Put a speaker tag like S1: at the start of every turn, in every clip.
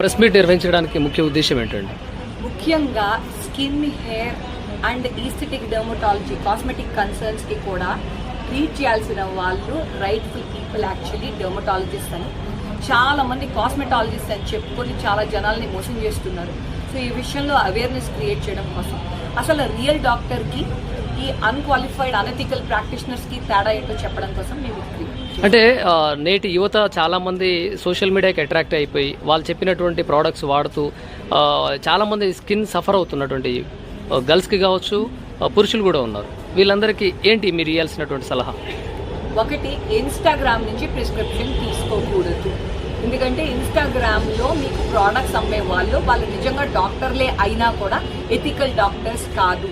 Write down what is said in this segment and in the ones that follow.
S1: Press meet నిర్వహించడానికి ముఖ్య ఉద్దేశం ఏంటండి?
S2: ముఖ్యంగా skin, hair and aesthetic dermatology, cosmetic concerns కి కూడా ట్రీట్ చేయాల్సిన వాళ్ళు రైట్ఫుల్ పీపుల్ యాక్చువల్లీ డెర్మటాలజిస్ట్ అని. చాలా మంది కాస్మెటాలజిస్ట్ అని చెప్పుకొని చాలా జనాల్ని మోసం చేస్తున్నారు. సో ఈ విషయంలో అవేర్నెస్ క్రియేట్ చేయడం కోసం అసలు రియల్ డాక్టర్కి ఈ అన్క్వాలిఫైడ్ అనెథికల్ ప్రాక్టీషనర్స్కి తేడా ఏంటో చెప్పడం కోసం మేము
S1: అంటే నేటి యువత చాలామంది సోషల్ మీడియాకి అట్రాక్ట్ అయిపోయి వాళ్ళు చెప్పినటువంటి ప్రోడక్ట్స్ వాడుతూ చాలామంది స్కిన్ సఫర్ అవుతున్నటువంటి గర్ల్స్కి కావచ్చు, పురుషులు కూడా ఉన్నారు. వీళ్ళందరికీ ఏంటి మీరు ఇవ్వాల్సినటువంటి సలహా?
S2: ఒకటి, ఇన్స్టాగ్రామ్ నుంచి ప్రిస్క్రిప్షన్ తీసుకోకూడదు. ఎందుకంటే ఇన్స్టాగ్రామ్లో మీకు ప్రోడక్ట్స్ అమ్మే వాళ్ళు నిజంగా డాక్టర్లే అయినా కూడా ఎథికల్ డాక్టర్స్ కాదు.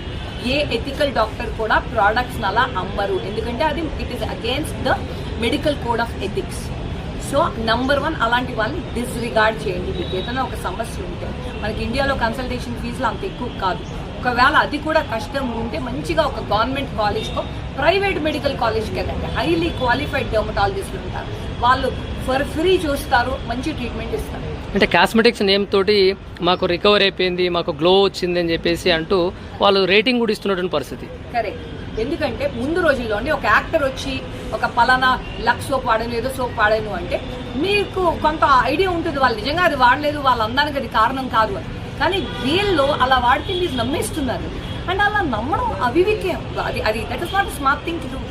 S2: ఏ ఎథికల్ డాక్టర్ కూడా ప్రోడక్ట్స్ అలా అమ్మరు. ఎందుకంటే అది it is against the medical code of ethics. So number 1, అలాంటి వాళ్ళని డిస్రిగార్డ్ చేయండి. మీకు ఏదైనా ఒక సమస్య ఉంటే మనకి ఇండియాలో కన్సల్టేషన్ ఫీజులు అంత ఎక్కువ కాదు. ఒకవేళ అది కూడా కష్టం ఉంటే మంచిగా ఒక గవర్నమెంట్ కాలేజ్కో ప్రైవేట్ మెడికల్ కాలేజ్కి వెళ్ళండి. హైలీ క్వాలిఫైడ్ డెర్మటాలజిస్టులు ఉంటారు. వాళ్ళు ఫర్ ఫ్రీ చూస్తారు, మంచి ట్రీట్మెంట్ ఇస్తారు.
S1: అంటే కాస్మెటిక్స్ నేమ్ తోటి మాకు రికవర్ అయిపోయింది, మాకు గ్లో వచ్చింది అని చెప్పేసి అంటూ వాళ్ళు రేటింగ్ కూడా ఇస్తున్నటువంటి పరిస్థితి.
S2: కరెక్ట్. ఎందుకంటే ముందు రోజుల్లో ఒక యాక్టర్ వచ్చి ఒక పలానా లక్స్ సోప్ వాడాను, ఏదో సోప్ వాడాను అంటే మీకు కొంత ఐడియా ఉంటుంది వాళ్ళు నిజంగా అది వాడలేదు, వాళ్ళ అందానికి అది కారణం కాదు అని. కానీ వీళ్ళు అలా వాడితే మీరు నమ్మేస్తున్నారు. అండ్ అలా నమ్మడం అవివేకం. అది that is not smart thing to do.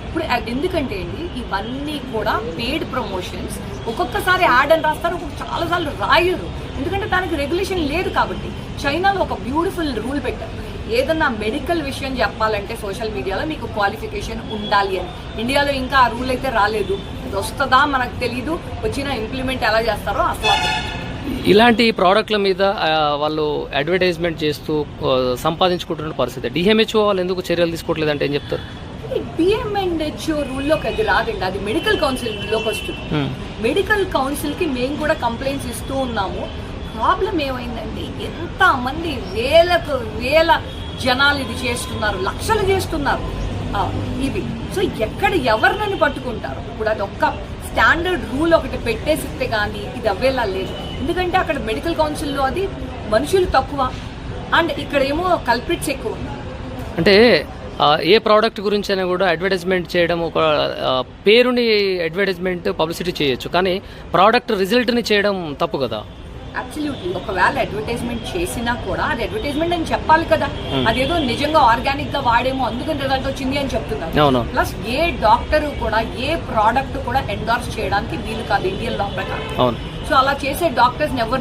S2: ఇప్పుడు ఎందుకంటే అండి ఇవన్నీ కూడా పెయిడ్ ప్రమోషన్స్. ఒక్కొక్కసారి యాడ్ అని రాస్తారు, చాలాసార్లు రాయరు. ఎందుకంటే దానికి రెగ్యులేషన్ లేదు కాబట్టి. చైనాలో ఒక బ్యూటిఫుల్ రూల్ పెట్టారు, ఏదన్నా మెడికల్ విషయం చెప్పాలంటే సోషల్ మీడియాలో మీకు క్వాలిఫికేషన్ ఉండాలి అని. ఇండియాలో ఇంకా ఆ రూల్ అయితే రాలేదు. అది వస్తుందా మనకు తెలీదు, వచ్చిన ఇంప్లిమెంట్ ఎలా చేస్తారో అసలు.
S1: ఇలాంటి ప్రోడక్ట్ల మీద వాళ్ళు అడ్వర్టైజ్మెంట్ చేస్తూ సంపాదించుకుంటున్న పరిస్థితి. డిఎంహెచ్ఓ వాళ్ళు ఎందుకు చర్యలు తీసుకోవట్లేదు అంటే ఏం చెప్తారు?
S2: డిఎంహెచ్ఓ రూల్లోకి అది రాదండి, అది మెడికల్ కౌన్సిల్ రూల్లోకి వస్తుంది. మెడికల్ కౌన్సిల్కి మేము కూడా కంప్లైంట్స్ ఇస్తూ ఉన్నాము. ప్రాబ్లం ఏమైందండి, ఎంతమంది వేల జనాలు ఇది చేస్తున్నారు, లక్షలు చేస్తున్నారు ఇవి. సో ఎక్కడ ఎవరినని పట్టుకుంటారు? ఇప్పుడు అది ఒక్క స్టాండర్డ్ రూల్ ఒకటి పెట్టేసిస్తే కానీ ఇది అవ్వేలా లేదు. ఎందుకంటే అక్కడ మెడికల్ కౌన్సిల్లో అది మనుషులు తక్కువ అండ్ ఇక్కడేమో కల్ప్రిట్స్ ఎక్కువ.
S1: అంటే ఏ ప్రోడక్ట్ గురించి అయినా కూడా అడ్వర్టైజ్మెంట్ చేయడం, ఒక పేరుని అడ్వర్టైజ్మెంట్ పబ్లిసిటీ చేయొచ్చు, కానీ ప్రోడక్ట్ రిజల్ట్ని చేయడం తప్పు కదా?
S2: అబ్సల్యూట్లీ. ఒకవేళ అడ్వర్టైజ్మెంట్ చేసినా కూడా అది అడ్వర్టైజ్మెంట్ అని చెప్పాలి కదా. అదేదో నిజంగా ఆర్గానిక్ గా వాడేమో అందుకని రిజల్ట్ వచ్చింది అని చెప్తున్నారు. ప్లస్ ఏ డాక్టర్ కూడా ఏ ప్రోడక్ట్ కూడా ఎండార్స్ చేయడానికి వీలు కాదు ఇండియన్ లా ప్రకారం. సో అలా చేసే డాక్టర్స్ ఎవరు